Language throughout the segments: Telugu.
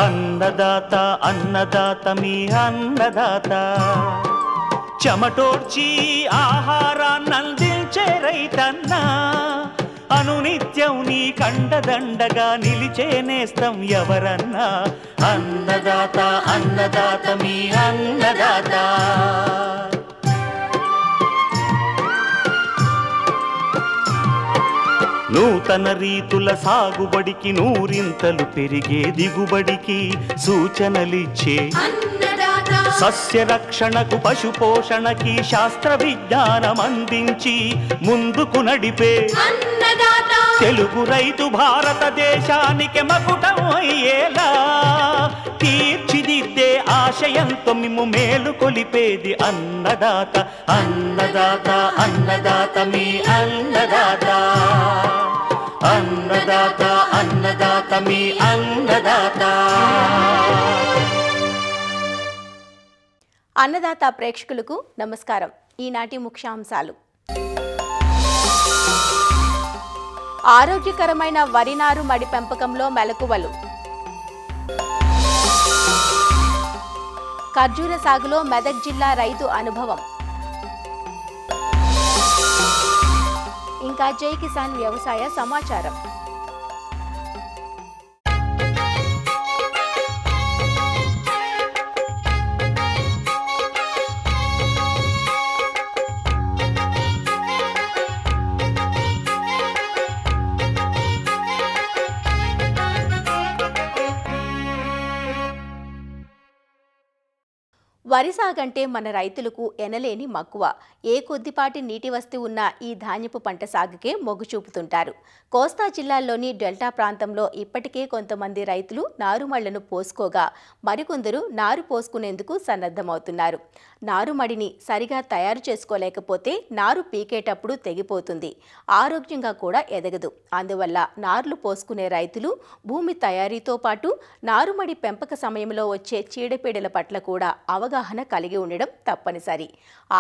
అన్నదాత అన్నదాత మీ అన్నదాత చెమటోడ్చి ఆహారాన్నందించే రైతన్నా అనునిత్యం నీ కండదండగా నిలిచే నేస్తం ఎవరన్నా అన్నదాత అన్నదాత మీ అన్నదాత నూతన రీతుల సాగుబడికి నూరింతలు పెరిగే దిగుబడికి సూచనలిచ్చే సస్య రక్షణకు పశు పోషణకి శాస్త్ర విజ్ఞానం అందించి ముందుకు నడిపే తెలుగు రైతు భారతదేశానికి మకుటం అయ్యేలా తీర్చిదిద్దే ఆశయంతో మిమ్ము మేలు కొలిపేది అన్నదాత అన్నదాత అన్నదాత మీ అన్నదాత అన్నదాత అన్నదాత మీ అన్నదాత. అన్నదాత ప్రేక్షకులకు నమస్కారం. ఈనాటి ముఖ్యాంశాలు: ఆరోగ్యకరమైన వరి నారు మడి పెంపకంలో మెలకువలు, ఖర్జూర సాగులో మెదక్ జిల్లా రైతు అనుభవం, ఇంకా జై కిసాన్ వ్యవసాయ సమాచారం. వరి సాగంటే మన రైతులకు ఎనలేని మక్కువ. ఏ కొద్దిపాటి నీటి వస్తు ఉన్న ఈ ధాన్యపు పంట సాగుకే మొగ్గు చూపుతుంటారు. కోస్తా జిల్లాల్లోని డెల్టా ప్రాంతంలో ఇప్పటికే కొంతమంది రైతులు నారుమళ్లను పోసుకోగా మరికొందరు నారు పోసుకునేందుకు సన్నద్ధమవుతున్నారు. నారుమడిని సరిగా తయారు చేసుకోలేకపోతే నారు పీకేటప్పుడు తెగిపోతుంది, ఆరోగ్యంగా కూడా ఎదగదు. అందువల్ల నార్లు పోసుకునే రైతులు భూమి తయారీతో పాటు నారుమడి పెంపక సమయంలో వచ్చే చీడపీడల పట్ల కూడా అవగాహన కలిగి ఉండడం తప్పనిసరి.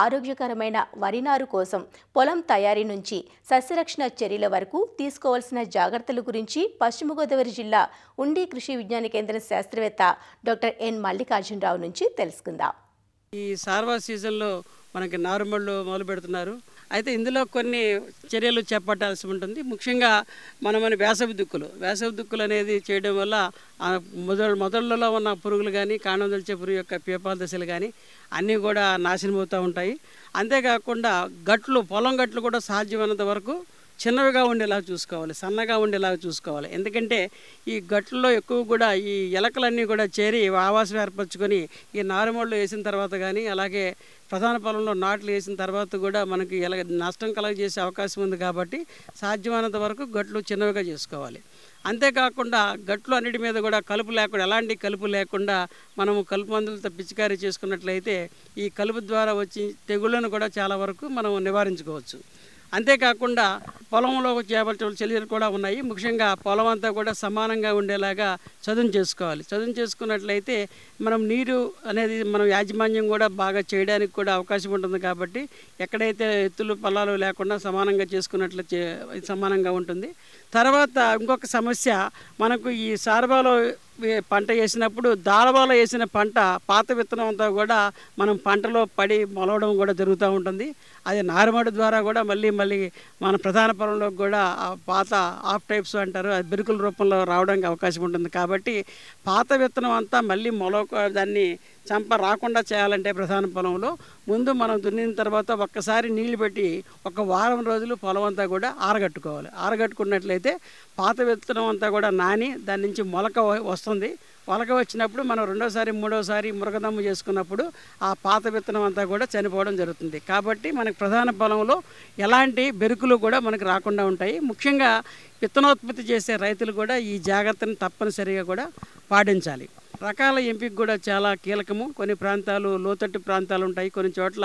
ఆరోగ్యకరమైన వరి నారు కోసం పొలం తయారీ నుంచి సస్యరక్షణ చర్యల వరకు తీసుకోవాల్సిన జాగ్రత్తల గురించి పశ్చిమ గోదావరి జిల్లా ఉండి కృషి విజ్ఞాన కేంద్రం శాస్త్రవేత్త డాక్టర్ ఎన్ మల్లికార్జునరావు నుంచి తెలుసుకుందాం. ఈ సార్వా సీజన్లో మనకి నారుమళ్ళు మొదలు పెడుతున్నారు. అయితే ఇందులో కొన్ని చర్యలు చేపట్టాల్సి ఉంటుంది. ముఖ్యంగా మన వేసవి దుక్కులు అనేది చేయడం వల్ల మొదళ్ళలో ఉన్న పురుగులు కానీ కాండం దొలిచే పురుగు యొక్క పీపాల దశలు కానీ అన్నీ కూడా నాశనం అవుతూ ఉంటాయి. అంతేకాకుండా పొలం గట్లు కూడా సాధ్యమైనంత వరకు చిన్నవిగా ఉండేలా చూసుకోవాలి, సన్నగా ఉండేలాగా చూసుకోవాలి. ఎందుకంటే ఈ గట్లలో ఎక్కువ కూడా ఈ ఎలకలన్నీ కూడా చేరి ఆవాసం ఏర్పరచుకొని ఈ నారుమళ్ళు వేసిన తర్వాత కానీ అలాగే ప్రధాన పొలంలో నాట్లు వేసిన తర్వాత కూడా మనకి నష్టం కలగజేసే అవకాశం ఉంది. కాబట్టి సాధ్యమైనంత వరకు గట్లు చిన్నవిగా చేసుకోవాలి. అంతేకాకుండా గట్లు అన్నిటి మీద కూడా ఎలాంటి కలుపు లేకుండా మనము కలుపు మందులతో పిచికారీ చేసుకున్నట్లయితే ఈ కలుపు ద్వారా వచ్చి తెగుళ్ళను కూడా చాలా వరకు మనం నివారించుకోవచ్చు. అంతేకాకుండా పొలంలో చేపట్టే చర్యలు కూడా ఉన్నాయి. ముఖ్యంగా పొలం అంతా కూడా సమానంగా ఉండేలాగా చదును చేసుకోవాలి. చదును చేసుకున్నట్లయితే మనం నీరు అనేది మనం యాజమాన్యం కూడా బాగా చేయడానికి కూడా అవకాశం ఉంటుంది. కాబట్టి ఎక్కడైతే ఎత్తులు పల్లాలు లేకుండా సమానంగా చేసుకున్నట్లు సమానంగా ఉంటుంది. తర్వాత ఇంకొక సమస్య, మనకు ఈ సార్వాలో పంట వేసినప్పుడు దాళవాలో వేసిన పంట పాత విత్తనం అంతా కూడా మనం పంటలో పడి మొలవడం కూడా జరుగుతూ ఉంటుంది. అది నారుమడి ద్వారా కూడా మళ్ళీ మన ప్రధాన పొలంలో కూడా పాత ఆఫ్ టైప్స్ అంటారు, అది బెరుకుల రూపంలో రావడానికి అవకాశం ఉంటుంది. కాబట్టి పాత విత్తనం అంతా మళ్ళీ దాన్ని చంప రాకుండా చేయాలంటే ప్రధాన పొలంలో ముందు మనం దున్నిన తర్వాత ఒక్కసారి నీళ్లు పెట్టి ఒక వారం రోజులు పొలం అంతా కూడా ఆరగట్టుకోవాలి. ఆరగట్టుకున్నట్లయితే పాత విత్తనం అంతా కూడా నాని దాని నుంచి మొలక వస్తుంది. మొలక వచ్చినప్పుడు మనం రెండోసారి మూడోసారి మురగదమ్ము చేసుకున్నప్పుడు ఆ పాత విత్తనం అంతా కూడా చనిపోవడం జరుగుతుంది. కాబట్టి మనకు ప్రధాన పొలంలో ఎలాంటి బెరుకులు కూడా మనకు రాకుండా ఉంటాయి. ముఖ్యంగా విత్తనోత్పత్తి చేసే రైతులు కూడా ఈ జాగ్రత్తను తప్పనిసరిగా కూడా పాటించాలి. రకాల ఎంపిక కూడా చాలా కీలకము. కొన్ని ప్రాంతాలు లోతట్టు ప్రాంతాలు ఉంటాయి, కొన్ని చోట్ల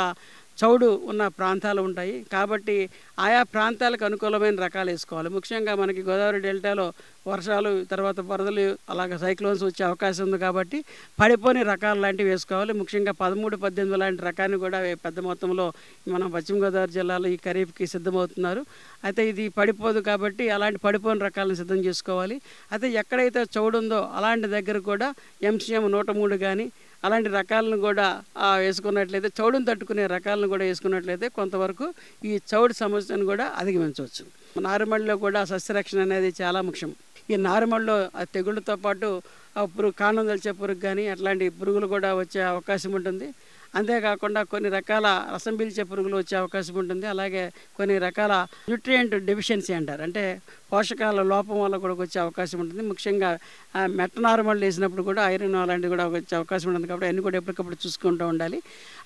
చౌడు ఉన్న ప్రాంతాలు ఉంటాయి. కాబట్టి ఆయా ప్రాంతాలకు అనుకూలమైన రకాలు వేసుకోవాలి. ముఖ్యంగా మనకి గోదావరి డెల్టాలో వర్షాలు, తర్వాత వరదలు, అలాగే సైక్లోన్స్ వచ్చే అవకాశం ఉంది. కాబట్టి పడిపోని రకాలు లాంటివి వేసుకోవాలి. ముఖ్యంగా 13, 18 లాంటి రకాన్ని కూడా పెద్ద మొత్తంలో మనం పశ్చిమ గోదావరి జిల్లాలో ఈ ఖరీఫ్కి సిద్ధమవుతున్నారు. అయితే ఇది పడిపోదు కాబట్టి అలాంటి పడిపోని రకాలను సిద్ధం చేసుకోవాలి. అయితే ఎక్కడైతే చౌడు ఉందో అలాంటి దగ్గర కూడా MCM 103 కానీ అలాంటి రకాలను కూడా వేసుకున్నట్లయితే, చౌడును తట్టుకునే రకాలను కూడా వేసుకున్నట్లయితే కొంతవరకు ఈ చౌడు సమస్యను కూడా అధిగమించవచ్చు. నారుమడిలో కూడా సస్యరక్షణ అనేది చాలా ముఖ్యం. ఈ నారుమడిలో తెగుళ్ళతో పాటు కాండం తలిచే పురుగు కానీ అట్లాంటి పురుగులు కూడా వచ్చే అవకాశం ఉంటుంది. అంతేకాకుండా కొన్ని రకాల రసం పీల్చే పురుగులు వచ్చే అవకాశం ఉంటుంది. అలాగే కొన్ని రకాల న్యూట్రియంట్ డెఫిషియన్సీ అంటారు, అంటే పోషకాల లోపం వల్ల కూడా వచ్చే అవకాశం ఉంటుంది. ముఖ్యంగా మెట్ట నారుమళ్ళు వేసినప్పుడు కూడా ఐరన్ అలాంటివి కూడా వచ్చే అవకాశం ఉంటుంది. కాబట్టి అన్నీ కూడా ఎప్పటికప్పుడు చూసుకుంటూ ఉండాలి.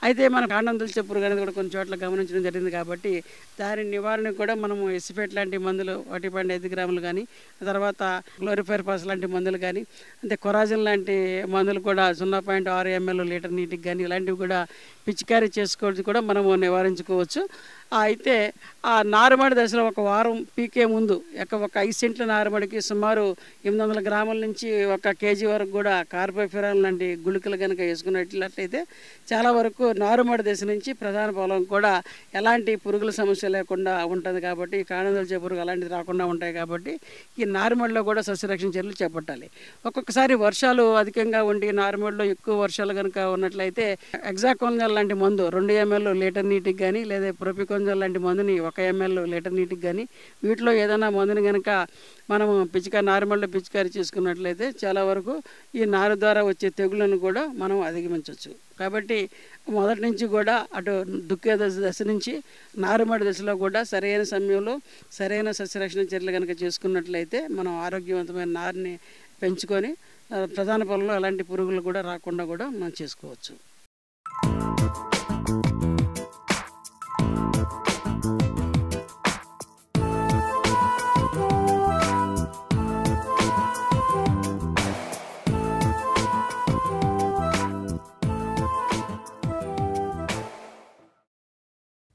అయితే మన కాండం తలిచే పురుగు అనేది కూడా కొన్ని చోట్ల గమనించడం జరిగింది. కాబట్టి దాని నివారణకు కూడా మనము ఎసిఫేట్ లాంటి మందులు 1.5 గ్రాములు కానీ, తర్వాత క్లోరిఫైర్పాస్ లాంటి మందులు కానీ, అంటే కొరాజిన్ లాంటి మందులు కూడా 0.6 ml లీటర్ నీటికి కానీ ఇలాంటివి కూడా పిచికారీ చేసుకోవచ్చు కూడా మనము నివారించుకోవచ్చు. అయితే ఆ నారుమడి దశలో ఒక వారం పీకే ముందు ఒక 5 సెంట్ల నారుమడికి సుమారు 800 గ్రాముల నుంచి 1 kg వరకు కూడా కార్బోఫిరాన్ లాంటి గుళికలు కనుక వేసుకున్నట్లయితే చాలా వరకు నారుమడి దశ నుంచి ప్రధాన పొలం కూడా ఎలాంటి పురుగుల సమస్య లేకుండా ఉంటుంది. కాబట్టి కాండం తలిచే పురుగు అలాంటిది రాకుండా ఉంటాయి. కాబట్టి ఈ నారుమడిలో కూడా సస్యరక్షణ చర్యలు చేపట్టాలి. ఒక్కొక్కసారి వర్షాలు అధికంగా ఉండి నారుమడిలో ఎక్కువ వర్షాలు కనుక ఉన్నట్లయితే ఎగ్జాకోన్జాల్ లాంటి మందు 2 ml లీటర్ నీటికి కానీ, లేదా ప్రొపికోన్జాల్ లాంటి మందుని 1 ml లీటర్ నీటికి కానీ, వీటిలో ఏదైనా మందుని కనుక మనము నారుమడిలో పిచికారీ చేసుకున్నట్లయితే చాలా వరకు ఈ నారు ద్వారా వచ్చే తెగుళ్ళను కూడా మనం అధిగమించవచ్చు. కాబట్టి మొదటి నుంచి కూడా అటు దుక్కే దశ నుంచి నారుమడి దశలో కూడా సరైన సమయంలో సరైన సస్యరక్షణ చర్యలు కనుక చేసుకున్నట్లయితే మనం ఆరోగ్యవంతమైన నారుని పెంచుకొని ప్రధాన పొలంలో ఎలాంటి పురుగులు కూడా రాకుండా కూడా మనం చేసుకోవచ్చు.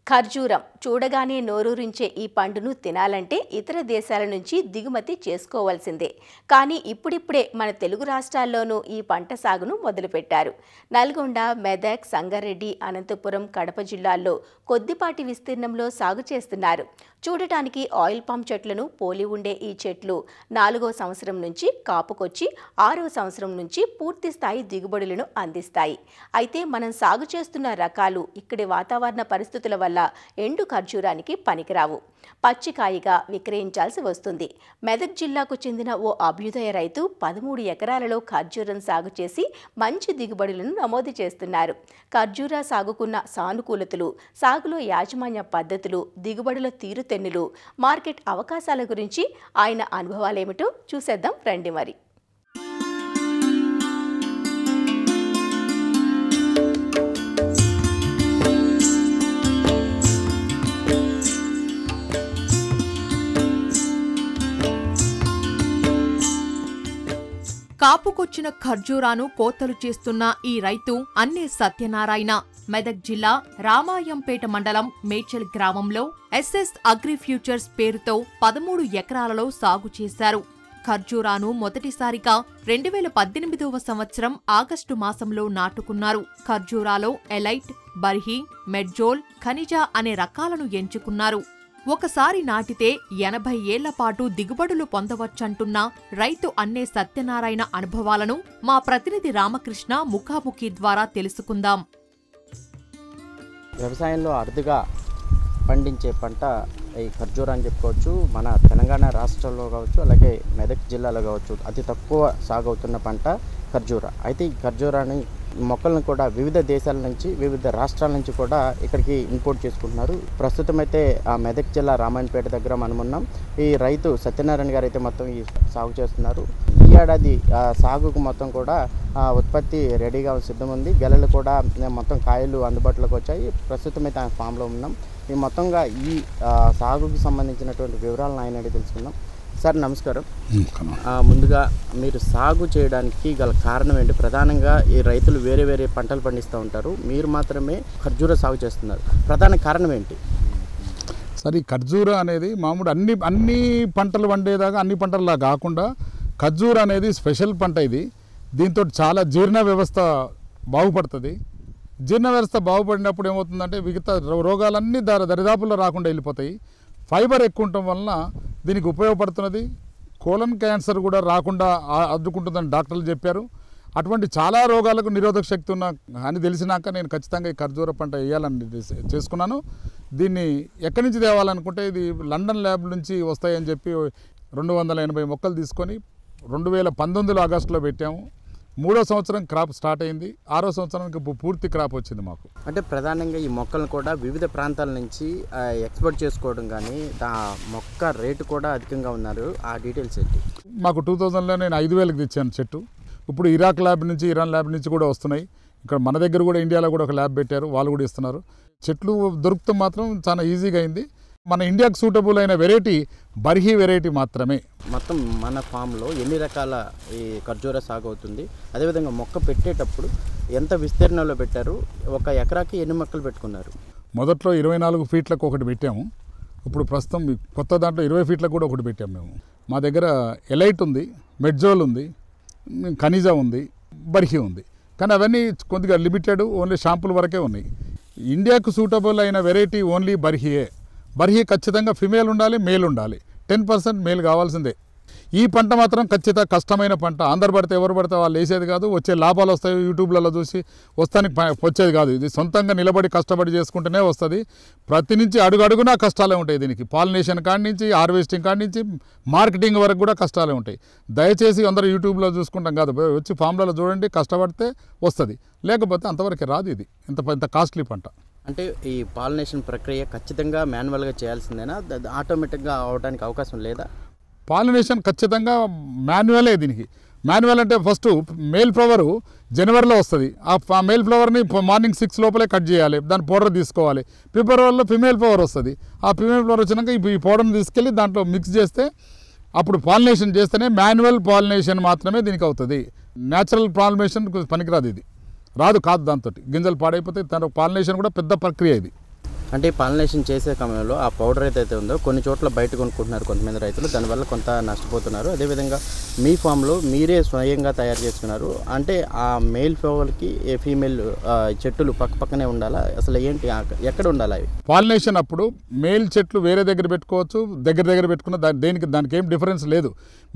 ఖర్జూరం చూడగానే నోరూరించే ఈ పండును తినాలంటే ఇతర దేశాల నుంచి దిగుమతి చేసుకోవాల్సిందే. కానీ ఇప్పుడిప్పుడే మన తెలుగు రాష్ట్రాల్లోనూ ఈ పంట సాగును మొదలుపెట్టారు. నల్గొండ, మెదక్, సంగారెడ్డి, అనంతపురం, కడప జిల్లాల్లో కొద్దిపాటి విస్తీర్ణంలో సాగు చేస్తున్నారు. చూడటానికి ఆయిల్ పామ్ చెట్లను పోలి ఉండే ఈ చెట్లు 4వ సంవత్సరం నుంచి కాపుకొచ్చి 6వ సంవత్సరం నుంచి పూర్తి స్థాయి దిగుబడులను అందిస్తాయి. అయితే మనం సాగు చేస్తున్న రకాలు ఇక్కడి వాతావరణ పరిస్థితుల వల్ల ఎండు ఖర్జూరానికి పనికిరావు. పచ్చికాయగా విక్రయించాల్సి వస్తుంది. మెదక్ జిల్లాకు చెందిన ఓ అభ్యుదయ రైతు 13 ఎకరాలలో ఖర్జూరం సాగు చేసి మంచి దిగుబడులను నమోదు చేస్తున్నారు. ఖర్జూరా సాగుకున్న సానుకూలతలు, సాగులో యాజమాన్య పద్ధతులు, దిగుబడుల తీరుతెన్నులు, మార్కెట్ అవకాశాల గురించి ఆయన అనుభవాలేమిటో చూసేద్దాం రండి మరి. కాపుకొచ్చిన ఖర్జూరాను కోతలు చేస్తున్న ఈ రైతు అన్నే సత్యనారాయణ మెదక్ జిల్లా రామాయంపేట మండలం మేడ్చల్ గ్రామంలో ఎస్ఎస్ అగ్రి ఫ్యూచర్స్ పేరుతో 13 ఎకరాలలో సాగు చేశారు. ఖర్జూరాను మొదటిసారిగా 2018వ సంవత్సరం ఆగస్టు మాసంలో నాటుకున్నారు. ఖర్జూరాలో ఎలైట్, బర్హి, మెడ్జోల్, ఖనిజా అనే రకాలను ఎంచుకున్నారు. ఒకసారి నాటితే 80 ఏళ్ల పాటు దిగుబడులు పొందవచ్చంటున్న రైతు అన్నే సత్యనారాయణ అనుభవాలను మా ప్రతినిధి రామకృష్ణ ముఖాముఖి ద్వారా తెలుసుకుందాం. వ్యవసాయంలో అరుదుగా పండించే పంట ఈ ఖర్జూరా అని చెప్పుకోవచ్చు. మన తెలంగాణ రాష్ట్రంలో కావచ్చు, అలాగే మెదక్ జిల్లాలో కావచ్చు అతి తక్కువ సాగు అవుతున్న పంట ఖర్జూరా. అయితే ఈ ఖర్జూరాని మొక్కలను కూడా వివిధ దేశాల నుంచి, వివిధ రాష్ట్రాల నుంచి కూడా ఇక్కడికి ఇంపోర్ట్ చేసుకుంటున్నారు. ప్రస్తుతం అయితే ఆ మెదక్ జిల్లా రామాయణపేట దగ్గర మనం ఉన్నాం. ఈ రైతు సత్యనారాయణ గారు అయితే మొత్తం ఈ సాగు చేస్తున్నారు. ఈ ఏడాది సాగుకు మొత్తం కూడా ఉత్పత్తి రెడీగా సిద్ధం ఉంది. గెలలు కూడా మొత్తం కాయలు అందుబాటులోకి వచ్చాయి. ప్రస్తుతం అయితే ఆయన ఫామ్లో ఉన్నాం. ఈ మొత్తంగా ఈ సాగుకు సంబంధించినటువంటి వివరాలను ఆయన అడిగి తెలుసుకుందాం. సార్ నమస్కారం. ముందుగా మీరు సాగు చేయడానికి గల కారణం ఏంటి? ప్రధానంగా ఈ రైతులు వేరే వేరే పంటలు పండిస్తూ ఉంటారు, మీరు మాత్రమే ఖర్జూర సాగు చేస్తున్నారు. ప్రధాన కారణం ఏంటి? సరే, ఈ ఖర్జూర అనేది మామూలు అన్ని పంటలు పండేదాకా అన్ని పంటలలా కాకుండా ఖర్జూర అనేది స్పెషల్ పంట. ఇది దీంతో చాలా జీర్ణ వ్యవస్థ బాగుపడుతుంది. జీర్ణ వ్యవస్థ బాగుపడినప్పుడు ఏమవుతుందంటే మిగతా రోగాలన్నీ దరిదాపుల్లో రాకుండా వెళ్ళిపోతాయి. ఫైబర్ ఎక్కువ ఉండటం వలన దీనికి ఉపయోగపడుతున్నది. కోలన్ క్యాన్సర్ కూడా రాకుండా అడ్డుకుంటుందని డాక్టర్లు చెప్పారు. అటువంటి చాలా రోగాలకు నిరోధక శక్తి ఉన్న అని తెలిసినాక నేను ఖచ్చితంగా ఈ ఖర్జూర పంట వేయాలని చేసుకున్నాను. దీన్ని ఎక్కడి నుంచి తేవాలనుకుంటే ఇది లండన్ ల్యాబ్ నుంచి వస్తాయని చెప్పి 280 మొక్కలు తీసుకొని 2019 ఆగస్టులో పెట్టాము. 3వ సంవత్సరం క్రాప్ స్టార్ట్ అయింది. 6వ సంవత్సరానికి పూర్తి క్రాప్ వచ్చింది మాకు. అంటే ప్రధానంగా ఈ మొక్కలను కూడా వివిధ ప్రాంతాల నుంచి ఎక్స్పోర్ట్ చేసుకోవడం కానీ మొక్క రేటు కూడా అధికంగా ఉన్నారు. ఆ డీటెయిల్స్ ఏంటి? మాకు 2000లో నేను 5000కి తెచ్చాను చెట్టు. ఇప్పుడు ఇరాక్ ల్యాబ్ నుంచి, ఇరాన్ ల్యాబ్ నుంచి కూడా వస్తున్నాయి. ఇక్కడ మన దగ్గర కూడా ఇండియాలో కూడా ఒక ల్యాబ్ పెట్టారు, వాళ్ళు కూడా ఇస్తున్నారు. చెట్లు దొరుకుతాం మాత్రం చాలా ఈజీగా అయింది. మన ఇండియాకు సూటబుల్ అయిన వెరైటీ బర్హీ వెరైటీ మాత్రమే. మొత్తం మన ఫామ్లో ఎన్ని రకాల ఈ ఖర్జూర సాగు అవుతుంది? అదేవిధంగా మొక్క పెట్టేటప్పుడు ఎంత విస్తీర్ణంలో పెట్టారు? ఒక ఎకరాకి ఎన్ని మొక్కలు పెట్టుకున్నారు? మొదట్లో 24 ఫీట్లకు ఒకటి పెట్టాము. ఇప్పుడు ప్రస్తుతం కొత్త దాంట్లో 20 ఫీట్లకు కూడా ఒకటి పెట్టాము మేము. మా దగ్గర ఎలైట్ ఉంది, మెడ్జోల్ ఉంది, ఖనిజా ఉంది, బర్హీ ఉంది. కానీ అవన్నీ కొద్దిగా లిమిటెడ్, ఓన్లీ షాంపుల్ వరకే ఉన్నాయి. ఇండియాకు సూటబుల్ అయిన వెరైటీ ఓన్లీ బర్హీయే. బర్హీ ఖచ్చితంగా ఫిమేల్ ఉండాలి, మేల్ ఉండాలి. 10% మేల్ కావాల్సిందే. ఈ పంట మాత్రం ఖచ్చితంగా కష్టమైన పంట. అందరు పడితే ఎవరు పడితే వాళ్ళు వేసేది కాదు. వచ్చే లాభాలు వస్తాయి యూట్యూబ్లలో చూసి వస్తానికి వచ్చేది కాదు. ఇది సొంతంగా నిలబడి కష్టపడి చేసుకుంటూనే వస్తుంది. ప్రతి నుంచి అడుగునా కష్టాలే ఉంటాయి. దీనికి పాలినేషన్ కాడి నుంచి, హార్వెస్టింగ్ కాడి నుంచి, మార్కెటింగ్ వరకు కూడా కష్టాలే ఉంటాయి. దయచేసి అందరూ యూట్యూబ్లో చూసుకుంటాం కాదు, వచ్చి ఫామ్లలో చూడండి, కష్టపడితే వస్తుంది. లేకపోతే అంతవరకు రాదు. ఇది ఇంత కాస్ట్లీ పంట. అంటే ఈ పాలినేషన్ ప్రక్రియ ఖచ్చితంగా మాన్యువల్గా చేయాల్సిందేనా? ఆటోమేటిక్గా అవడానికి అవకాశం లేదా? పాలినేషన్ ఖచ్చితంగా మాన్యువలే. దీనికి మాన్యువల్ అంటే ఫస్ట్ మేల్ ఫ్లవరు జనవరిలో వస్తుంది. ఆ మేల్ ఫ్లవర్ని మార్నింగ్ 6 లోపలే కట్ చేయాలి. దాని పౌడర్ తీసుకోవాలి. ఫిబ్రవరిలో ఫిమేల్ ఫ్లవర్ వస్తుంది. ఆ ఫిమేల్ ఫ్లవర్ వచ్చినాక ఈ పౌడర్ని తీసుకెళ్ళి దాంట్లో మిక్స్ చేస్తే అప్పుడు పాలినేషన్ చేస్తేనే మాన్యువల్ పాలినేషన్ మాత్రమే దీనికి అవుతుంది. న్యాచురల్ పాలినేషన్ పనికిరాదు. ఇది కాదు దాంతో గింజలు పాడైపోతే తన పాలినేషన్ కూడా పెద్ద ప్రక్రియ ఇది. అంటే పాలినేషన్ చేసే సమయంలో ఆ పౌడర్ ఏదైతే ఉందో కొన్ని చోట్ల బయట కొనుక్కుంటున్నారు కొంతమంది రైతులు, దానివల్ల కొంత నష్టపోతున్నారు. అదేవిధంగా మీ ఫామ్లో మీరే స్వయంగా తయారు చేసుకున్నారు. అంటే ఆ మేల్ ఫ్లవర్కి ఫీమేల్ చెట్టులు పక్కనే ఉండాలా? అసలు ఏంటి, ఎక్కడ ఉండాలి అవి? పాలినేషన్ అప్పుడు మేల్ చెట్లు వేరే దగ్గర పెట్టుకోవచ్చు, దగ్గర పెట్టుకున్న దానికి ఏం డిఫరెన్స్ లేదు.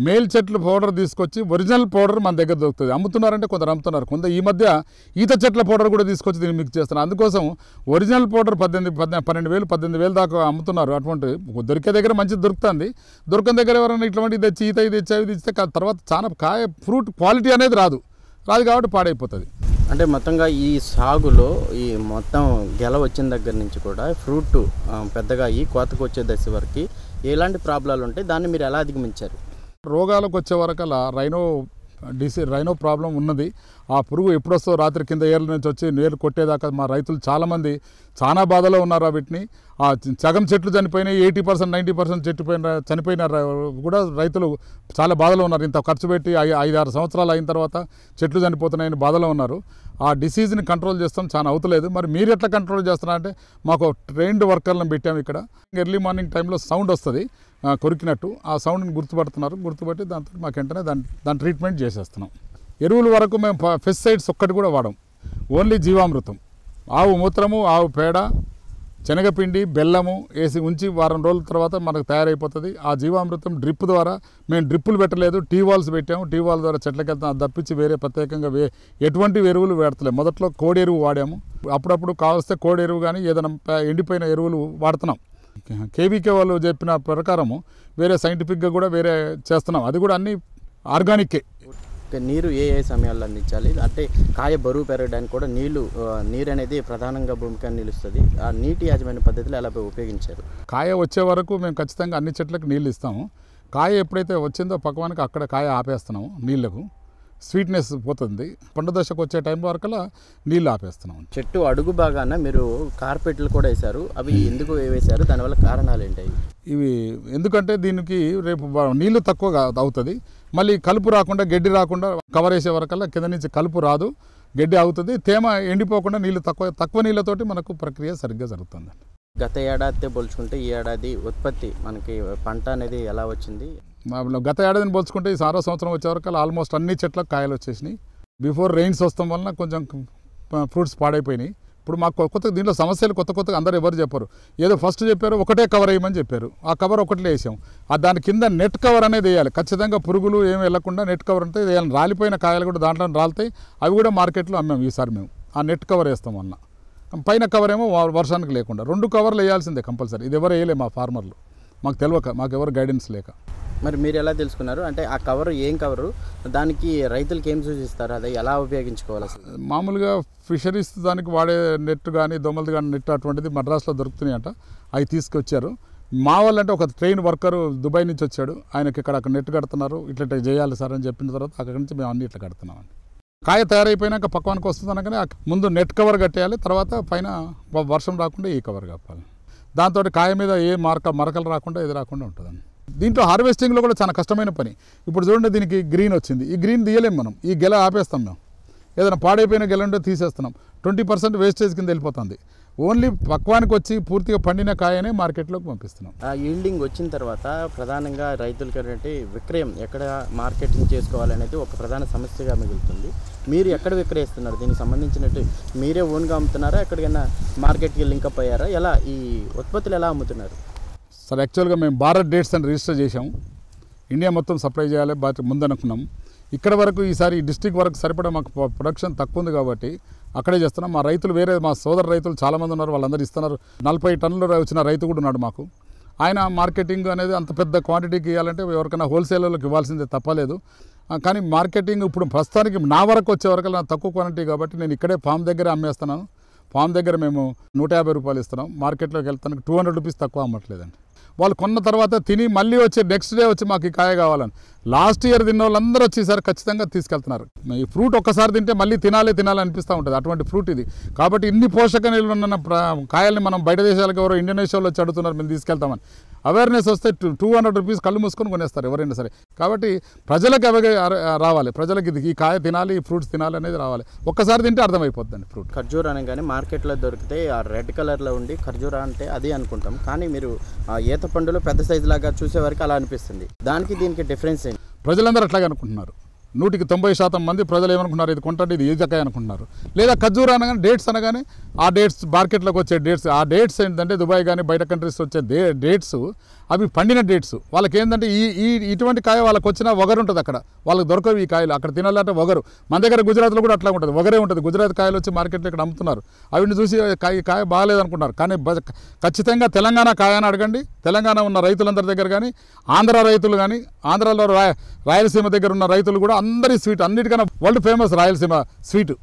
మేల్ చెట్లు పౌడర్ తీసుకొచ్చి ఒరిజినల్ పౌడర్ మన దగ్గర దొరుకుతుంది. అమ్ముతున్నారంటే కొందరు అమ్ముతున్నారు, ఈ మధ్య ఈత చెట్ల పౌడర్ కూడా తీసుకొచ్చి దీన్ని మిక్స్ చేస్తున్నారు. అందుకోసం ఒరిజినల్ పౌడర్ 12,000 18,000 దాకా అమ్ముతున్నారు. అటువంటి దొరికే దగ్గర మంచిది దొరుకుతుంది. దొరకని దగ్గర ఎవరైనా ఇట్లాంటి తెచ్చి ఈత ఇది ఇస్తే తర్వాత చాలా ఫ్రూట్ క్వాలిటీ అనేది రాదు కాబట్టి పాడైపోతుంది. అంటే మొత్తంగా ఈ సాగులో ఈ మొత్తం గెల వచ్చిన దగ్గర నుంచి కూడా ఫ్రూట్ పెద్దగా ఈ కోతకు వచ్చే దశ వరకు ఎలాంటి ప్రాబ్లాలు ఉంటాయి, దాన్ని మీరు ఎలా అధిగమించారు? రోగాలకు వచ్చే వరకల్లా రైనో ప్రాబ్లం ఉన్నది. ఆ పురుగు ఎప్పుడు వస్తుందో రాత్రి కింద ఏర్ల నుంచి వచ్చి నీరు కొట్టేదాకా మా రైతులు చాలామంది చాలా బాధలో ఉన్నారు. వీటిని ఆ సగం చెట్లు చనిపోయినాయి, 80% 90% చనిపోయిన కూడా రైతులు చాలా బాధలో ఉన్నారు. ఇంత ఖర్చు పెట్టి 5-6 సంవత్సరాలు అయిన తర్వాత చెట్లు చనిపోతున్నాయని బాధలో ఉన్నారు. ఆ డిసీజ్ని కంట్రోల్ చేస్తాం, చాలా అవుతలేదు. మరి మీరు ఎట్లా కంట్రోల్ చేస్తున్నారంటే మాకు ట్రైన్డ్ వర్కర్లను పెట్టాము ఇక్కడ. ఎర్లీ మార్నింగ్ టైంలో సౌండ్ వస్తుంది కొరికినట్టు, ఆ సౌండ్ని గుర్తుపట్టి దాంతో మాకు వెంటనే దాని ట్రీట్మెంట్ చేసేస్తున్నాం. ఎరువుల వరకు మేము పెస్టిసైడ్స్ ఒక్కటి కూడా వాడం. ఓన్లీ జీవామృతం, ఆవు మూత్రము, ఆవు పేడ, శనగపిండి, బెల్లము వేసి ఉంచి వారం రోజుల తర్వాత మనకు తయారైపోతుంది. ఆ జీవామృతం డ్రిప్ ద్వారా, మేము డ్రిప్పులు పెట్టలేదు, టీవాల్స్ పెట్టాము. టీవాల్ ద్వారా చెట్లకి వెళ్తాం. అది తప్పించి వేరే ప్రత్యేకంగా ఎటువంటి ఎరువులు పెడతలేము. మొదట్లో కోడి ఎరువు వాడాము. అప్పుడప్పుడు కావస్తే కోడి ఎరువు కానీ ఏదైనా ఎండిపోయిన ఎరువులు వాడుతున్నాం. కేవీకే వాళ్ళు చెప్పిన ప్రకారము వేరే సైంటిఫిక్గా కూడా వేరే చేస్తున్నాం. అది కూడా అన్నీ ఆర్గానిక్కే. నీరు ఏ సమయాల్లో అందించాలి? అంటే కాయ బరువు పెరగడానికి కూడా నీరు అనేది ప్రధానంగా భూమిక నిలుస్తుంది. ఆ నీటి యాజమాన్య పద్ధతులు ఎలా ఉపయోగించారు? కాయ వచ్చే వరకు మేము ఖచ్చితంగా అన్ని చెట్లకు నీళ్ళు ఇస్తాము. కాయ ఎప్పుడైతే వచ్చిందో పక్వానికి అక్కడ కాయ ఆపేస్తున్నాము నీళ్లకు. స్వీట్నెస్ పోతుంది. పండు దశకు వచ్చే టైం వరకల్లా నీళ్ళు ఆపేస్తున్నాం. చెట్టు అడుగు భాగాన మీరు కార్పెట్లు కూడా వేశారు. అవి ఎందుకు వేశారు? దానివల్ల కారణాలు ఏంటి? ఇవి ఎందుకంటే దీనికి రేపు నీళ్లు తక్కువ అవుతుంది, మళ్ళీ కలుపు రాకుండా గడ్డి రాకుండా కవర్ వేసే వరకల్లా కింద నుంచి కలుపు రాదు, గడ్డి అవుతుంది, తేమ ఎండిపోకుండా నీళ్ళు తక్కువ నీళ్ళతోటి మనకు ప్రక్రియ సరిగ్గా జరుగుతుంది. గత ఏడాదితో పోల్చుకుంటే ఈ ఏడాది ఉత్పత్తి మనకి పంట అనేది ఎలా వచ్చింది? గత ఏడాదిని పోల్చుకుంటే ఈ 6వ సంవత్సరం వచ్చే వరకు ఆల్మోస్ట్ అన్ని చెట్లకు కాయలు వచ్చేసినాయి. బిఫోర్ రెయిన్స్ వస్తాం వలన కొంచెం ఫ్రూట్స్ పాడైపోయినాయి. ఇప్పుడు మాకు కొత్త దీంట్లో సమస్యలు కొత్తగా అందరూ ఎవరు చెప్పారు. ఏదో ఫస్ట్ చెప్పారు ఒకటే కవర్ వేయమని చెప్పారు, ఆ కవర్ ఒకటి వేసాం. దాని కింద నెట్ కవర్ అనేది వేయాలి ఖచ్చితంగా, పురుగులు ఏమి వెళ్ళకుండా నెట్ కవర్ అంటే వేయాలి. రాలిపోయిన కాయలు కూడా దాంట్లో రాలుతాయి, అవి కూడా మార్కెట్లో అమ్మాము ఈసారి మేము. ఆ నెట్ కవర్ వేస్తాం అన్న, పైన కవర్ ఏమో వర్షానికి లేకుండా 2 కవర్లు వేయాల్సిందే కంపల్సరీ. ఇది ఎవరు వేయలే మా ఫార్మర్లు, మాకు తెలియక, మాకు ఎవరు గైడెన్స్ లేక. మరి మీరు ఎలా తెలుసుకున్నారు? అంటే ఆ కవర్ ఏం కవరు, దానికి రైతులకి ఏం సూచిస్తారు, అది ఎలా ఉపయోగించుకోవాలి? మామూలుగా ఫిషరీస్ దానికి వాడే నెట్ కానీ దోమలది కానీ నెట్ అటువంటిది మద్రాసులో దొరుకుతున్నాయంట, అవి తీసుకొచ్చారు. మా వాళ్ళంటే ఒక ట్రైన్ వర్కరు దుబాయ్ నుంచి వచ్చాడు, ఆయనకి ఇక్కడ అక్కడ నెట్ కడుతున్నారు, ఇట్లా చేయాలి సార్ అని చెప్పిన తర్వాత అక్కడి నుంచి మేము అన్ని ఇట్లా కడుతున్నామండి. కాయ తయారైపోయినాక పక్వానికి వస్తుంది అనగానే ముందు నెట్ కవర్ కట్టేయాలి, తర్వాత పైన వర్షం రాకుండా ఈ కవర్ కప్పాలి. దాంతో కాయ మీద ఏ మరకలు రాకుండా ఇది రాకుండా ఉంటుందండి. దీంట్లో హార్వెస్టింగ్లో కూడా చాలా కష్టమైన పని. ఇప్పుడు చూడండి దీనికి గ్రీన్ వచ్చింది, ఈ గ్రీన్ తీయలేం మనం, ఈ గెల ఆపేస్తాం మేము. ఏదైనా పాడైపోయిన గెల ఉంటే తీసేస్తున్నాం, 20% వేస్టేజ్ కింద వెళ్ళిపోతుంది. ఓన్లీ పక్వానికి వచ్చి పూర్తిగా పండిన కాయనే మార్కెట్లోకి పంపిస్తున్నాం. ఆ ఈల్డింగ్ వచ్చిన తర్వాత ప్రధానంగా రైతులకి ఏంటంటే విక్రయం ఎక్కడ మార్కెటింగ్ చేసుకోవాలనేది ఒక ప్రధాన సమస్యగా మిగులుతుంది. మీరు ఎక్కడ విక్రయిస్తున్నారు? దీనికి సంబంధించినట్టు మీరే ఓన్గా అమ్ముతున్నారా, ఎక్కడికైనా మార్కెట్కి లింకప్ అయ్యారా? ఎలా ఈ ఉత్పత్తులు ఎలా అమ్ముతున్నారు? సార్ యాక్చువల్గా మేము భారత్ డేట్స్ అని రిజిస్టర్ చేసాము, ఇండియా మొత్తం సప్లై చేయాలి ముందు అనుకున్నాం. ఇక్కడ వరకు ఈసారి డిస్ట్రిక్ట్ వరకు సరిపడా మాకు ప్రొడక్షన్ తక్కువ ఉంది కాబట్టి అక్కడే చేస్తున్నాం. మా రైతులు వేరే మా సోదర రైతులు చాలామంది ఉన్నారు, వాళ్ళందరూ ఇస్తున్నారు. 40 టన్నులు వచ్చిన రైతు కూడా ఉన్నాడు మాకు. ఆయన మార్కెటింగ్ అనేది అంత పెద్ద క్వాంటిటీకి ఇవ్వాలంటే ఎవరికైనా హోల్సేలర్లకు ఇవ్వాల్సిందే తప్పలేదు. కానీ మార్కెటింగ్ ఇప్పుడు ప్రస్తుతానికి నా వరకు వచ్చే వరకు నా తక్కువ క్వాంటిటీ కాబట్టి నేను ఇక్కడే ఫామ్ దగ్గర అమ్మేస్తున్నాను. ఫామ్ దగ్గర మేము 150 రూపాయలు ఇస్తున్నాం, మార్కెట్లోకి వెళ్తానికి 200 రూపీస్ తక్కువ అమ్మట్లేదండి. వాళ్ళు కొన్న తర్వాత తిని మళ్ళీ వచ్చి నెక్స్ట్ డే వచ్చి మాకు ఈ కాయ కావాలని లాస్ట్ ఇయర్ తిన్న వాళ్ళందరూ వచ్చేసరికి ఖచ్చితంగా తీసుకెళ్తున్నారు. ఈ ఫ్రూట్ ఒక్కసారి తింటే మళ్ళీ తినాలి అనిపిస్తూ ఉంటుంది, అటువంటి ఫ్రూట్ ఇది. కాబట్టి ఇన్ని పోషక నిల్వలు ఉన్న కాయల్ని మనం బయట దేశాలకు ఎవరో ఇండోనేషియాలో వచ్చి అడుగుతున్నారు, మేము తీసుకెళ్తామని. అవేర్నెస్ వస్తే 200 రూపీస్ కళ్ళు మూసుకొని కొనేస్తారు ఎవరైనా సరే. కాబట్టి ప్రజలకు అవే రావాలి, ప్రజలకు ఇది ఈ కాయ తినాలి, ఈ ఫ్రూట్స్ తినాలి అనేది రావాలి. ఒక్కసారి తింటే అర్థమైపోతుందండి ఫ్రూట్. ఖర్జూర అనగానే మార్కెట్లో దొరికితే ఆ రెడ్ కలర్లో ఉండి ఖర్జూర అంటే అది అనుకుంటాం, కానీ మీరు ఈత పండులో పెద్ద సైజు లాగా చూసే వరకు అలా అనిపిస్తుంది. దానికి దీనికి డిఫరెన్స్ ఏంటి? ప్రజలందరూ అట్లాగే అనుకుంటున్నారు. 100% మంది ప్రజలు ఏమనుకుంటున్నారు, ఇది కొంటే ఇది ఈజకాయ అనుకుంటున్నారు. లేదా ఖర్జూర అనగానే డేట్స్ అనగానే ఆ డేట్స్ మార్కెట్లోకి వచ్చే డేట్స్, ఆ డేట్స్ ఏంటంటే దుబాయ్ కానీ బయట కంట్రీస్ వచ్చే డేట్స్ అవి పండిన డేట్స్. వాళ్ళకి ఏంటంటే ఇటువంటి కాయ వాళ్ళకి వచ్చిన వగరు ఉంటుంది, అక్కడ వాళ్ళకి దొరకవు ఈ కాయలు. అక్కడ తినాలంటే వగరు. మన దగ్గర గుజరాత్లో కూడా అట్లా ఉంటుంది, వగరే ఉంటుంది. గుజరాత్ కాయలు వచ్చి మార్కెట్లో ఇక్కడ అమ్ముతున్నారు. అవిని చూసి కాయ బాగాలేదనుకుంటున్నారు. కానీ ఖచ్చితంగా తెలంగాణ కాయ అని అడగండి, తెలంగాణ ఉన్న రైతులందరి దగ్గర కానీ, ఆంధ్ర రైతులు కానీ, ఆంధ్రాలో రాయలసీమ దగ్గర ఉన్న రైతులు కూడా అందరి స్వీట్, అన్నిటికన్నా వరల్డ్ ఫేమస్ రాయలసీమ స్వీటు.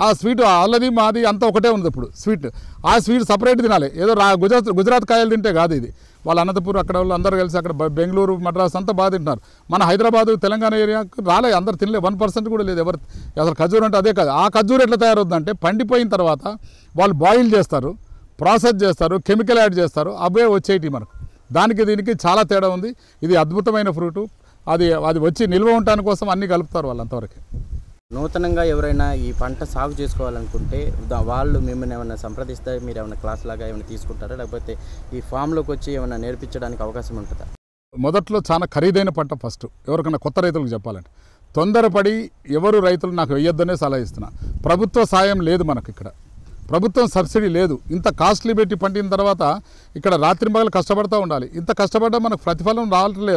ఆ స్వీట్ వాళ్ళది మాది అంతా ఒకటే ఉంది ఇప్పుడు స్వీట్. ఆ స్వీట్ సపరేట్ తినాలి, ఏదో గుజరాత్ కాయలు తింటే కాదు ఇది. వాళ్ళు అనంతపూర్ అక్కడ వాళ్ళు అందరూ కలిసి అక్కడ బెంగళూరు మద్రాసు అంతా బాగా తింటున్నారు. మన హైదరాబాదు తెలంగాణ ఏరియాకు రాలే, అందరు తినలే, 1% కూడా లేదు ఎవరు. అసలు ఖర్జూర అంటే అదే కాదు. ఆ ఖర్జూర ఎట్లా తయారవుతుందంటే పండిపోయిన తర్వాత వాళ్ళు బాయిల్ చేస్తారు, ప్రాసెస్ చేస్తారు, కెమికల్ యాడ్ చేస్తారు, అవే వచ్చేటి మనకు. దానికి దీనికి చాలా తేడా ఉంది. ఇది అద్భుతమైన ఫ్రూటు. అది వచ్చి నిల్వ ఉండటానికి కోసం అన్నీ కలుపుతారు వాళ్ళు అంతవరకు. నూతనంగా ఎవరైనా ఈ పంట సాగు చేసుకోవాలనుకుంటే వాళ్ళు మిమ్మల్ని ఏమైనా సంప్రదిస్తే మీరు ఏమైనా క్లాస్ లాగా ఏమైనా తీసుకుంటారా, లేకపోతే ఈ ఫామ్లోకి వచ్చి ఏమైనా నేర్పించడానికి అవకాశం ఉంటుందా? మొదట్లో చాలా ఖరీదైన పంట ఫస్ట్ ఎవరికైనా కొత్త రైతులకు చెప్పాలంటే. తొందరపడి ఎవరు రైతులు నాకు వేయొద్దనే సలహా ఇస్తున్నా. ప్రభుత్వ సాయం లేదు మనకి ఇక్కడ, ప్రభుత్వం సబ్సిడీ లేదు. ఇంత కాస్ట్లీ పెట్టి పండిన తర్వాత ఇక్కడ రాత్రింబగలు కష్టపడుతూ ఉండాలి. ఇంత కష్టపడ్డా మనకు ప్రతిఫలం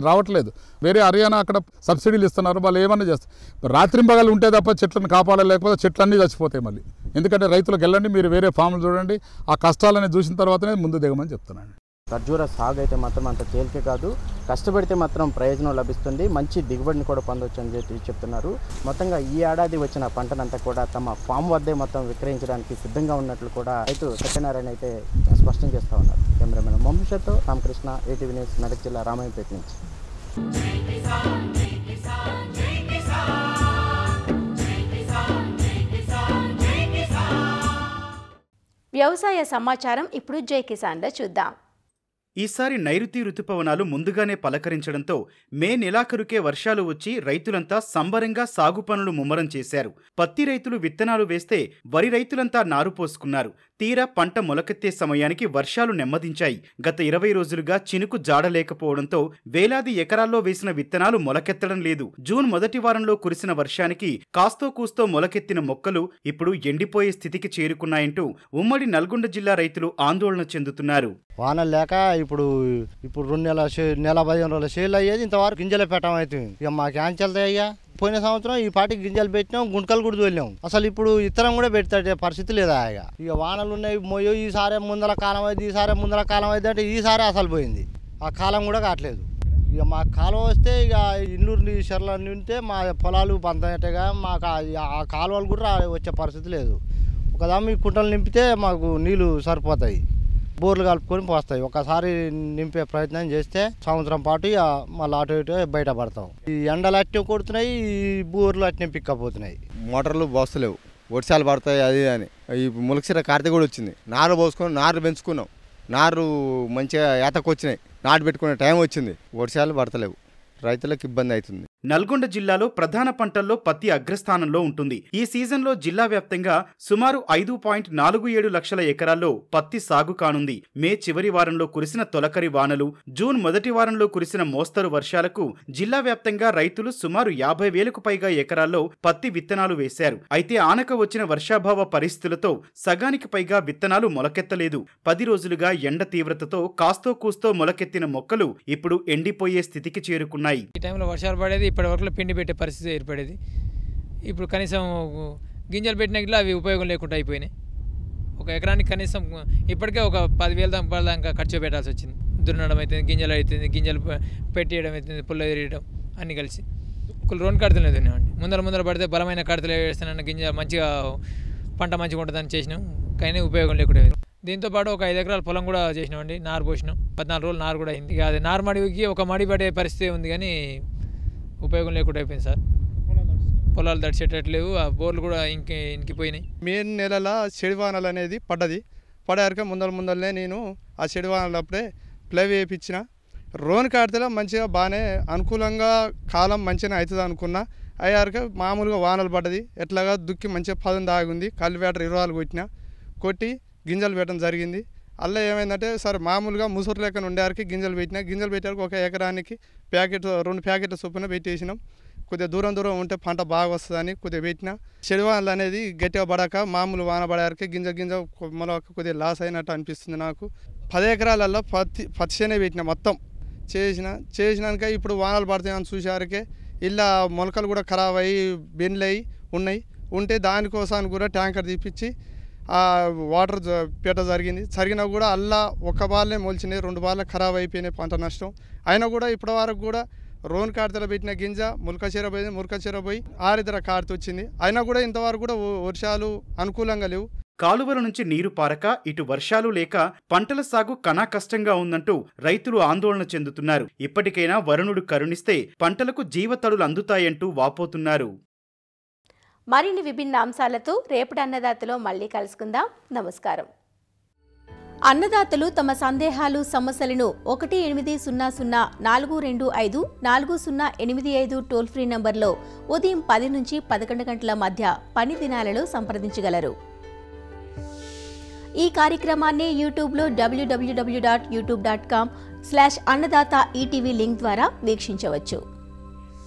రావట్లేదు. వేరే హర్యానా అక్కడ సబ్సిడీలు ఇస్తున్నారు, వాళ్ళు ఏమన్నా చేస్తారు. రాత్రింబగలు ఉంటే తప్ప చెట్లను కాపాడాలి, లేకపోతే చెట్లన్నీ చచ్చిపోతాయి మళ్ళీ. ఎందుకంటే రైతులకు వెళ్ళండి, మీరు వేరే ఫామ్లు చూడండి, ఆ కష్టాలని చూసిన తర్వాతనే ముందు దిగమని చెప్తున్నాను. ఖర్జూర సాగు అయితే మాత్రం అంత తేలికే కాదు, కష్టపడితే మాత్రం ప్రయోజనం లభిస్తుంది, మంచి దిగుబడిని కూడా పొందవచ్చు అని చెప్పి చెప్తున్నారు. మొత్తంగా ఈ ఏడాది వచ్చిన పంటనంతా కూడా తమ ఫామ్ వద్దే మొత్తం విక్రయించడానికి సిద్ధంగా ఉన్నట్లు కూడా రైతు సత్యనారాయణ అయితే స్పష్టం చేస్తూ ఉన్నారు. కెమెరామెన్ మొహమ్మద్తో రామకృష్ణ, ATV న్యూస్, మెదక్ జిల్లా రామాయంపేట నుంచి. వ్యవసాయ సమాచారం ఇప్పుడు జై కిసాన్లో చూద్దాం. ఈసారి నైరుతి రుతుపవనాలు ముందుగానే పలకరించడంతో మే నెలాఖరుకే వర్షాలు వచ్చి రైతులంతా సంబరంగా సాగు పనులు ముమ్మరం చేశారు. పత్తి రైతులు విత్తనాలు వేస్తే వరి రైతులంతా నారు పోసుకున్నారు. తీరా పంట మొలకెత్తే సమయానికి వర్షాలు నెమ్మదించాయి. గత 20 రోజులుగా చినుకు జాడలేకపోవడంతో వేలాది ఎకరాల్లో వేసిన విత్తనాలు మొలకెత్తడం లేదు. జూన్ మొదటి వారంలో కురిసిన వర్షానికి కాస్తో కూస్తో మొలకెత్తిన మొక్కలు ఇప్పుడు ఎండిపోయే స్థితికి చేరుకున్నాయంటూ ఉమ్మడి నల్గొండ జిల్లా రైతులు ఆందోళన చెందుతున్నారు. వానలు లేక ఇప్పుడు 2 నెల 15 రోజుల సేల్ అయ్యేది ఇంతవరకు గింజలు పెట్టడం అవుతుంది. ఇక మాకు యాంచెల్తాయి అయ్యా. పోయిన సంవత్సరం ఈ పాటికి గింజలు పెట్టినాం, గుంటకలు కూడా తోలినాం. అసలు ఇప్పుడు ఇతరం కూడా పెడతాడే పరిస్థితి లేదా. ఇక వానలు ఉన్నాయి, మోయో ఈసారి ముందల కాలం అయింది, ఈసారి ముందల కాలం అయింది అంటే ఈసారి అసలు పోయింది. ఆ కాలం కూడా కావట్లేదు. ఇక మా కాలువ వస్తే ఇక ఇల్లు చెర్లన్నీ ఉంటే మా పొలాలు బందటగా మాకు ఆ కాలువలు కూడా వచ్చే పరిస్థితి లేదు. ఒకదామి కుంటలు నింపితే మాకు నీళ్లు సరిపోతాయి, బోర్లు కలుపుకొని పోస్తాయి. ఒకసారి నింపే ప్రయత్నం చేస్తే సంవత్సరం పాటు మళ్ళీ అటు ఇటు బయటపడతాం. ఈ ఎండలు అట్నే కొడుతున్నాయి, ఈ బోర్లు అట్నే పిక్కపోతున్నాయి. మోటార్లు పోస్తలేవు, వర్షాలు పడతాయి అది అని. ఈ ములకసిర కార్తె కూడా వచ్చింది, నారు పోసుకొని నారు పెంచుకున్నాం. నారు మంచిగా ఏతకొచ్చినాయి, నాటు పెట్టుకునే టైం వచ్చింది, వర్షాలు పడతలేవు, రైతులకు ఇబ్బంది అవుతుంది. నల్గొండ జిల్లాలో ప్రధాన పంటల్లో పత్తి అగ్రస్థానంలో ఉంటుంది. ఈ సీజన్లో జిల్లా వ్యాప్తంగా సుమారు 5.47 లక్షల ఎకరాల్లో పత్తి సాగు కానుంది. మే చివరి వారంలో కురిసిన తొలకరి వానలు, జూన్ మొదటి వారంలో కురిసిన మోస్తరు వర్షాలకు జిల్లా వ్యాప్తంగా రైతులు సుమారు 50,000కు పైగా ఎకరాల్లో పత్తి విత్తనాలు వేశారు. అయితే ఆనక వచ్చిన వర్షాభావ పరిస్థితులతో సగానికి పైగా విత్తనాలు మొలకెత్తలేదు. 10 రోజులుగా ఎండ తీవ్రతతో కాస్తో కూస్తో మొలకెత్తిన మొక్కలు ఇప్పుడు ఎండిపోయే స్థితికి చేరుకున్నాయి. ఈ టైంలో వర్షాలు పడేది, ఇప్పటి వరకు పిండి పెట్టే పరిస్థితి ఏర్పడేది. ఇప్పుడు కనీసం గింజలు పెట్టినట్లు అవి ఉపయోగం లేకుండా అయిపోయినాయి. ఒక ఎకరానికి కనీసం ఇప్పటికే ఒక 10,000 దాకా ఖర్చు పెట్టాల్సి వచ్చింది. దున్నడం అవుతుంది, గింజలు అవుతుంది, గింజలు పెట్టేయడం అవుతుంది, పుల్ల ఎరియడం అన్నీ కలిసి. ఒకళ్ళు 2 కడతలు దున్నామండి. ముందర పడితే బలమైన కడతలు వేస్తానన్న గింజ మంచిగా పంట మంచిగా ఉంటుందని చేసినాం, కానీ ఉపయోగం లేకుండా. దీంతోపాటు ఒక 5 ఎకరాల పొలం కూడా చేసినామండి, నారు పోసినాం. 14 రోజులు నారు కూడా అయింది. ఇక అది నారు మడికి ఒక మడి పడే పరిస్థితి ఉంది, కానీ ఉపయోగం లేకుండా అయిపోయింది సార్. పొలాలు తడిచేటట్లేవు, ఆ బోర్లు కూడా ఇంకిపోయినాయి. మే నెలలో చెడివానలు అనేది పడాక ముందరనే నేను ఆ చెడివానలు అప్పుడే ప్లై వేయించిన. రోన్ కాడితే మంచిగా బాగానే అనుకూలంగా కాలం మంచిగా అవుతుంది అనుకున్నా. అయ్యాక మామూలుగా వానలు పడ్డది, ఎట్లాగా దుక్కి మంచిగా పదం దాగుంది. కల్లివేటర్ 20 కొట్టి గింజలు పెట్టడం జరిగింది. అలా ఏమైందంటే సరే మామూలుగా ముసురు లెక్కన ఉండేవారికి గింజలు పెట్టారు. ఒక ఎకరానికి 2 ప్యాకెట్ల చొప్పున పెట్టేసినాం. కొద్దిగా దూరం ఉంటే పంట బాగా వస్తుందని కొద్దిగా పెట్టిన. చెడివానలు అనేది గట్టిగా పడక మామూలు వాన పడేవారికి గింజ మొలక కొద్దిగా లాస్ అయినట్టు అనిపిస్తుంది నాకు. 10 ఎకరాలలో పత్తి చేనే పెట్టిన మొత్తం చేసినాక ఇప్పుడు వానలు పడతాయని చూసేవారికే ఇలా మొలకలు కూడా ఖరాబ్ అయ్యి బెండ్లు అయ్యి ఉంటే దానికోసానికి కూడా ట్యాంకర్ తీపిచ్చి ఆ వాటర్ పెట్ట జరిగినా కూడా అల్లా 1 బార్లే మొలిచినాయి, 2 బార్లు ఖరాబ్ అయిపోయినాయి, పంట నష్టం. అయినా కూడా ఇప్పటి వరకు కూడా రోన్ కాడితలో పెట్టిన గింజ ములక పోయి ఆరిద్ర కాడిత వచ్చింది. అయినా కూడా ఇంతవరకు కూడా వర్షాలు అనుకూలంగా లేవు. కాలువల నుంచి నీరు పారక, ఇటు వర్షాలు లేక పంటల సాగు కనా కష్టంగా ఉందంటూ రైతులు ఆందోళన చెందుతున్నారు. ఇప్పటికైనా వరుణుడు కరుణిస్తే పంటలకు జీవతడులు అందుతాయంటూ వాపోతున్నారు. మరిన్ని విభిన్న అంశాలతో రేపటి అన్నదాతలో మళ్ళీ కలుసుకుందాం. నమస్కారం. అన్నదాతలు తమ సందేహాలు, సమస్యలను 1800-425-4085 టోల్ ఫ్రీ నంబర్లో ఉదయం 10 నుంచి 11 గంటల మధ్య పని దినాలలో సంప్రదించగలరు. ఈ కార్యక్రమాన్ని యూట్యూబ్లో www.youtube.com/annadaata ETV లింక్ ద్వారా వీక్షించవచ్చు.